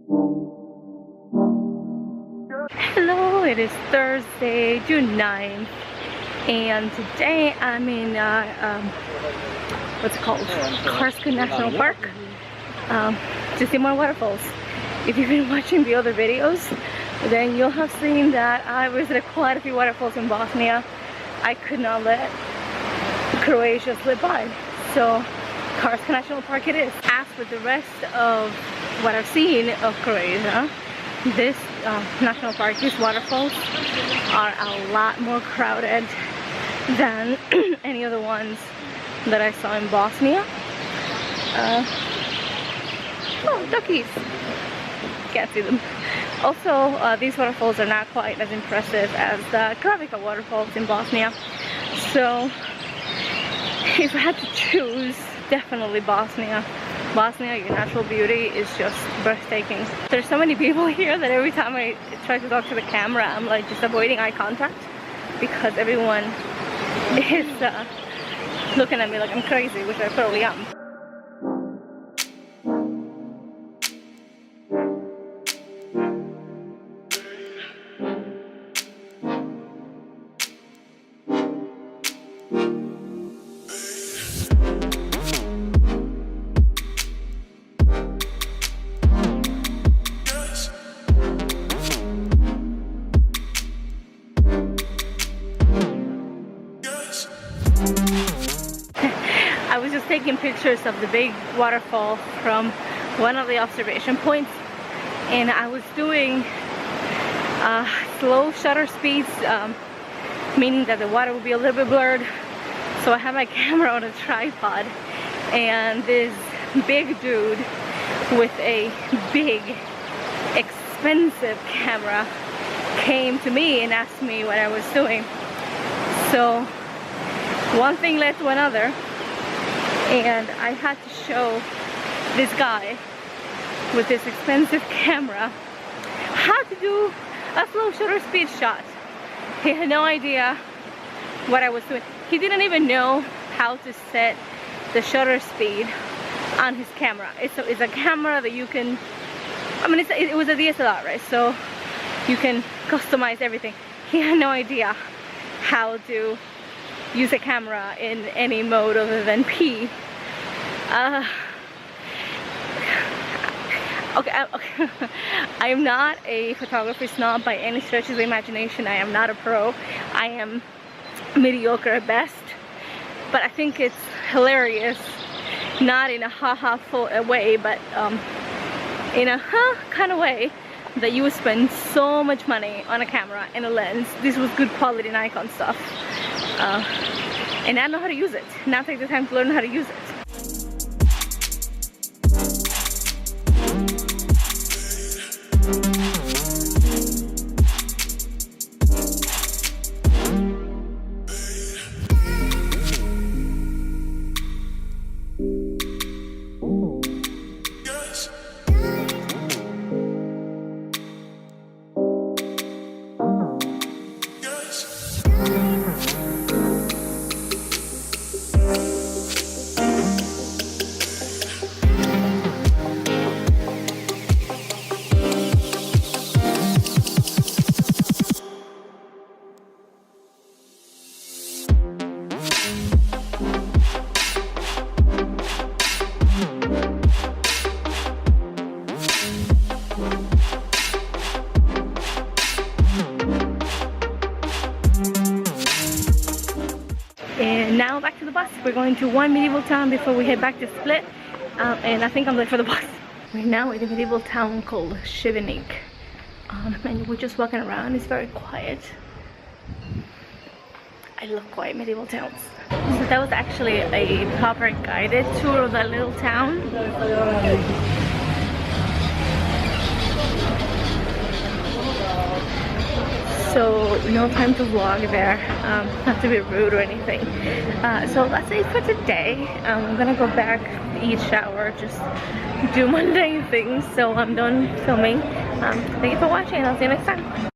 Hello, it is Thursday, June 9th, and today I'm in what's it called? Krka National Park to see more waterfalls. If you've been watching the other videos, then you'll have seen that I visited quite a few waterfalls in Bosnia. I could not let Croatia slip by, so Krka National Park it is. As for the rest of what I've seen of Croatia, this national park, these waterfalls are a lot more crowded than any other ones that I saw in Bosnia. Oh, duckies! Can't see them. Also, these waterfalls are not quite as impressive as the Krka waterfalls in Bosnia. So, if I had to choose, definitely Bosnia. Bosnia, your natural beauty is just breathtaking. There's so many people here that every time I try to talk to the camera, I'm like just avoiding eye contact because everyone is looking at me like I'm crazy, which I probably am. I was just taking pictures of the big waterfall from one of the observation points, and I was doing slow shutter speeds, meaning that the water would be a little bit blurred. So I had my camera on a tripod, and this big dude with a big expensive camera came to me and asked me what I was doing. So one thing led to another, and I had to show this guy with this expensive camera how to do a slow shutter speed shot. He had no idea what I was doing. He didn't even know how to set the shutter speed on his camera. It's a camera that you can, I mean, it was a DSLR, right? So you can customize everything. He had no idea how to use a camera in any mode other than P. Okay. I am not a photography snob by any stretch of the imagination. I am not a pro. I am mediocre at best. But I think it's hilarious, not in a ha-ha way, but in a kind of way, that you would spend so much money on a camera and a lens. This was good quality Nikon stuff. And not know how to use it. Now take the time to learn how to use it. And now back to the bus. We're going to one medieval town before we head back to Split, and I think I'm late for the bus. We're now in a medieval town called Šibenik, and we're just walking around. It's very quiet. I love quiet medieval towns. So that was actually a proper guided tour of that little town. So no time to vlog there, not to be rude or anything. So that's it for today. I'm gonna go back, eat, shower, just do mundane things. So I'm done filming. Thank you for watching, and I'll see you next time.